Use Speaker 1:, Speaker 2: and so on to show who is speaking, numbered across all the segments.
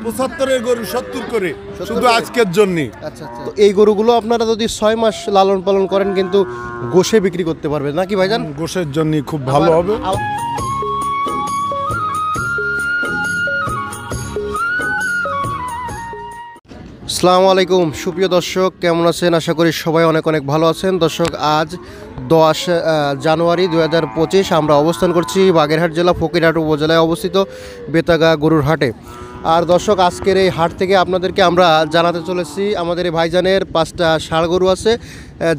Speaker 1: 75-এর গরু 70 করে শুধু আজকের জন্য।
Speaker 2: আচ্ছা আচ্ছা, তো এই গরুগুলো আপনারা যদি 6 মাস লালন পালন করেন কিন্তু গোশে বিক্রি করতে পারবেন নাকি ভাইজান?
Speaker 1: গোশের জন্য খুব ভালো হবে।
Speaker 2: আসসালামু আলাইকুম সুপ্রিয় দর্শক, কেমন আছেন? আশা করি সবাই অনেক অনেক ভালো আছেন। দর্শক, আজ 10 জানুয়ারি 2025 আমরা অবস্থান করছি বাগেরহাট জেলা ফকিরহাট উপজেলায় অবস্থিত বেতাগা গরুর হাটে। আর দর্শক, আজকের এই হাট থেকে আপনাদেরকে আমরা জানাতে চলেছি আমাদের এই ভাইজানের 5টা ষাঁড় গরু আছে,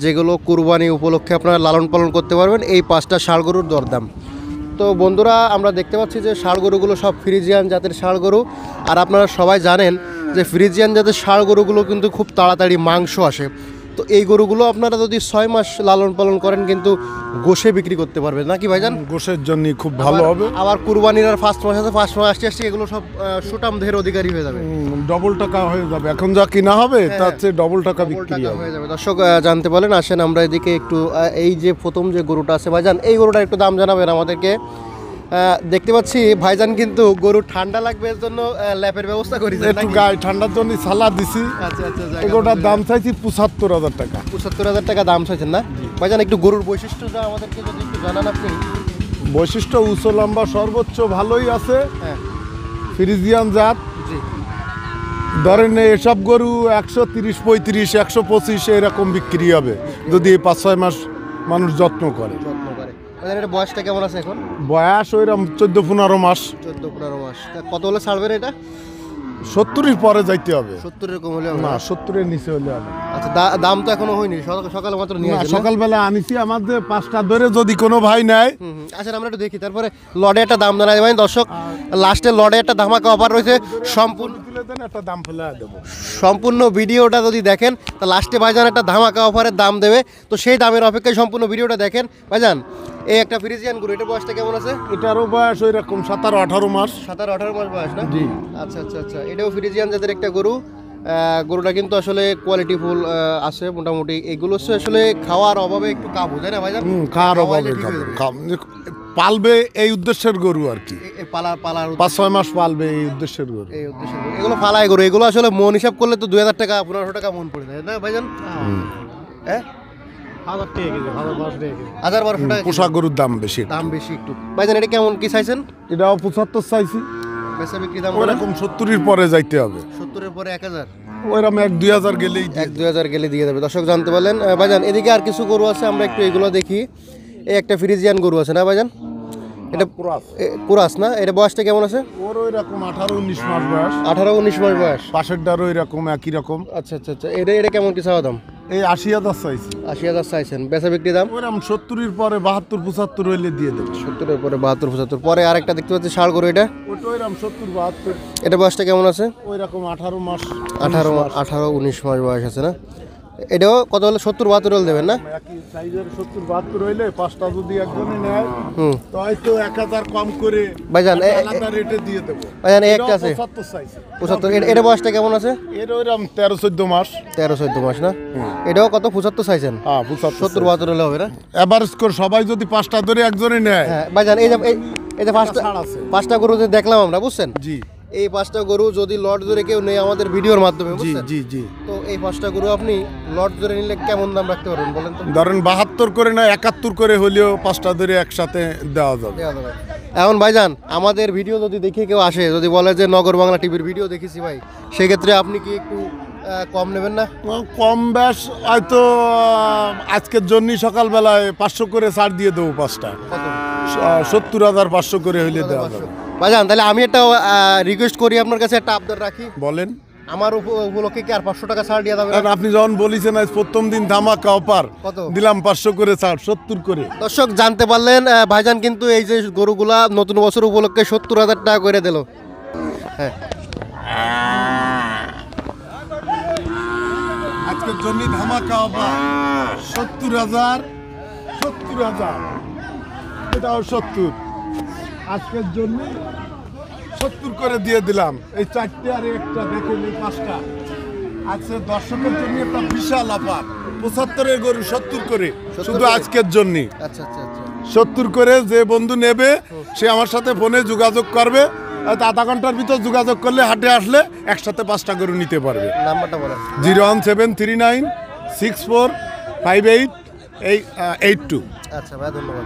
Speaker 2: যেগুলো কুরবানি উপলক্ষে আপনারা লালন পালন করতে পারবেন। এই 5টা ষাঁড় গরুর দরদাম। তো বন্ধুরা, আমরা দেখতে পাচ্ছি যে ষাঁড় গরুগুলো সব ফ্রিজিয়ান জাতের ষাঁড় গরু। আর আপনারা সবাই জানেন যে ফ্রিজিয়ান জাতের ষাঁড় গরুগুলো কিন্তু খুব তাড়াতাড়ি মাংস আসে। তো এই গরুগুলো আপনারা যদি 6 মাস লালন পালন করেন কিন্তু গোশে বিক্রি করতে পারবেন নাকি ভাইজান?
Speaker 1: গোশের জন্য খুব ভালো হবে।
Speaker 2: আবার কুরবানির আর 1 মাস আছে, 1 মাস আসতে আসতে এগুলো সব সুটাম দেহের অধিকারী হয়ে যাবে,
Speaker 1: ডবল টাকা হয়ে যাবে। এখন যা কিনা হবে তার চেয়ে ডবল টাকা বিক্রি
Speaker 2: হয়ে যাবে। দর্শক জানতে পারলেন, আসেন আমরা এদিকে একটু এই যে প্রথম যে গরুটা আছে ভাইজান, এই গরুটার একটু দাম জানাবেন আমাদেরকে। দেখতে পাচ্ছি ভাইজান কিন্তু গরু ঠান্ডা লাগবে এর জন্য ল্যাপের ব্যবস্থা করেছেন,
Speaker 1: একটু গায়ে ঠান্ডার জন্য সালাদ দিছি।
Speaker 2: আচ্ছা আচ্ছা,
Speaker 1: এগুলোটার দাম চাইছি 75,000 টাকা।
Speaker 2: 75,000 টাকা দাম চাইছেন না ভাইজান? একটু গরুর বৈশিষ্ট্যটা আমাদেরকে যদি একটু জানান আপনি।
Speaker 1: বৈশিষ্ট্য উঁচু লম্বা সর্বোচ্চ ভালোই আছে,
Speaker 2: হ্যাঁ
Speaker 1: ফ্রিজিয়ান জাত।
Speaker 2: জি,
Speaker 1: ধরেন এসব গরু 130, 35, 125 এরকম বিক্রি হবে যদি 5-6 মাস মানুষ যত্ন করে।
Speaker 2: এটা বয়সটা কেমন আছে এখন?
Speaker 1: বয়স ওইরকম 14-15 মাস।
Speaker 2: 14-15 মাস। কত হলে ছাড়বেন এটা?
Speaker 1: 70-এর পরে যাইতে হবে।
Speaker 2: 70 এর কম হলে
Speaker 1: না, 70-এর নিচে হলে হবে।
Speaker 2: আচ্ছা, দাম তো এখনো হয়নি, সকালে মাত্র নিয়ে আসেন।
Speaker 1: সকালবেলা আনিছি, আমাদের 5টা ধরে যদি কোনো ভাই নেয়।
Speaker 2: আচ্ছা, আমরা একটু দেখি, তারপরে লড়ে একটা দাম জানাই ভাই। দর্শক, লাস্টে লড়ে একটা ধামাকা অফার রয়েছে, সম্পূর্ণ
Speaker 1: একটা দাম ফেলে দেবো।
Speaker 2: সম্পূর্ণ ভিডিওটা যদি দেখেন তা লাস্টে ভাইজান একটা ধামাকা অফারের দাম দেবে। তো সেই দামের অপেক্ষায় সম্পূর্ণ ভিডিওটা দেখেন। ভাইজান, এই একটা ফ্রিজিয়ান গরু, এটার বয়সটা কেমন আছে?
Speaker 1: এটারও বয়স ওই রকম 17-18 মাস।
Speaker 2: 17-18 মাস বয়স না?
Speaker 1: জি।
Speaker 2: আচ্ছা আচ্ছা আচ্ছা, এটাও ফ্রিজিয়ান জাতের একটা গরু। গরুটা কিন্তু আসলে কোয়ালিটিফুল আছে মোটামুটি। এগুলো হচ্ছে আসলে খাওয়ার অভাবে একটু কাবু, তাই না ভাইজান?
Speaker 1: খাওয়ার অভাবে পালবে এই উদ্দেশ্যের গরু আর কি।
Speaker 2: পালার
Speaker 1: 5-6 মাস পালবে এই উদ্দেশ্যের গরু।
Speaker 2: এগুলো ফালাই গরু, এগুলো আসলে মন হিসাব করলে তো 2000 টাকা 1500 টাকা মন পড়ে যায় না ভাইজান? হ্যাঁ, 1000-1200 টাকা।
Speaker 1: পোষা গরুর দাম বেশি,
Speaker 2: দাম বেশি একটু। ভাইজান, এটা কেমন কি চাইছেন?
Speaker 1: এটাও 75 চাইছি।
Speaker 2: বেচা বিক্রি দাম
Speaker 1: ওইরকম 70-এর পরে যাইতে হবে।
Speaker 2: 70 এর পরে 1000,
Speaker 1: ওইরকম 1-2 হাজার গেলেই
Speaker 2: 1-2 হাজার গেলে দিয়ে দেবে। দর্শক জানতে পারলেন। ভাইজান, এদিকে আর কিছু গরু আছে, আমরা একটু এগুলো দেখি। এই একটা ফ্রিজিয়ান গরু আছে না ভাইজান? এটা কুরাস না? এটা বয়সটা কেমন আছে?
Speaker 1: ওর ওই রকম 18-19 মাস বয়স।
Speaker 2: 18-19 মাস বয়স।
Speaker 1: পাশেরটারও ওই রকম একই রকম।
Speaker 2: আচ্ছা আচ্ছা আচ্ছা, এটা কেমন কি চাওয়া দাম?
Speaker 1: এই 80,000 চাইছি।
Speaker 2: 80,000 চাইছেন, বেচা বিক্রি দাম?
Speaker 1: ওইরকম 70-এর পরে 72-75 হইলে দিয়ে দেবো।
Speaker 2: 70 এর পরে 72-75। পরে আরেকটা দেখতে পাচ্ছি ষাঁড় গরু, এটা
Speaker 1: ওইটা ওইরকম 70-72।
Speaker 2: এটা বয়সটা কেমন আছে?
Speaker 1: ওই রকম 18 মাস।
Speaker 2: 18-19 মাস বয়স আছে না? এটাও কত হলে 70-72 হলে দেবেন না?
Speaker 1: একই সাইজের 70-72 হইলে 5টা যদি একজনে নেয় তো হয়তো 1000 কম করে
Speaker 2: ভাইজান
Speaker 1: আলাদা রেটে দিয়ে দেবো।
Speaker 2: ভাইজান, এই একটা আছে
Speaker 1: 75 চাইছি।
Speaker 2: 75। এটা বয়সটা কেমন আছে?
Speaker 1: এর ওইরকম 13-14 মাস।
Speaker 2: 13-14 মাস না? এটাও কত 75 চাইছেন?
Speaker 1: হ্যাঁ, 75।
Speaker 2: 70-72 হলে হবে না?
Speaker 1: এভারেজ করে সবাই যদি 5টা ধরে একজনে নেয়।
Speaker 2: হ্যাঁ ভাইজান, এই যে পাঁচটা গরু যে দেখলাম আমরা, বুঝছেন?
Speaker 1: জি।
Speaker 2: এই 5টা গরু যদি লট ধরে কেউ নেই আমাদের ভিডিওর মাধ্যমে,
Speaker 1: জি
Speaker 2: বুঝছেন?
Speaker 1: জি জি।
Speaker 2: তো এই 5টা গরু আপনি লট ধরে নিলে কেমন দাম রাখতে পারবেন বলেন তো?
Speaker 1: ধরেন 72 করে না 71 করে হলেও 5টা ধরে একসাথে দেওয়া যাবে।
Speaker 2: এখন ভাইজান, আমাদের ভিডিও যদি দেখে কেউ আসে, যদি বলে যে নগর বাংলা টিভির ভিডিও দেখেছি ভাই, সেক্ষেত্রে আপনি কি একটু কম নেবেন না?
Speaker 1: কম বেশ হয়তো আজকের জন্যই সকালবেলায় 500 করে ছাড় দিয়ে দেবো 5টা। 70,500 করে হইলে দেওয়া যাবে।
Speaker 2: ভাইজান, তাহলে আমি একটা রিকোয়েস্ট করি আপনার কাছে, একটা আবদার রাখি।
Speaker 1: বলেন।
Speaker 2: আমার উপলক্ষে কি আর 500 টাকা ছাড় দিয়ে দেবেন?
Speaker 1: আপনি যখন বলেছেন আজ প্রথম দিন ধামাকা অফার, দিলাম 500 করে ছাড়, 70 করে।
Speaker 2: দর্শক জানতে পারলেন, ভাইজান কিন্তু এই যে গরুগুলা নতুন বছর উপলক্ষে 70,000 টাকা করে দিল। হ্যাঁ,
Speaker 1: আজকের জন্য ধামাকা অফার 70,000। এটাও 70 আজকের জন্য 70 করে দিয়ে দিলাম। এই 4টে আর একটা দেখেন, এই 5টা। আজকে দর্শকের জন্য একটা বিশাল অফার, 75-এর গরু 70 করে শুধু আজকের জন্য।
Speaker 2: আচ্ছা আচ্ছা আচ্ছা,
Speaker 1: 70 করে যে বন্ধু নেবে সে আমার সাথে ফোনে যোগাযোগ করবে, হয়তো আধা ঘন্টার ভিতর যোগাযোগ করলে হাটে আসলে একসাথে 5টা গরু নিতে পারবে।
Speaker 2: নাম্বারটা বলেন।
Speaker 1: 01739645882।
Speaker 2: আচ্ছা ভাই, ধন্যবাদ।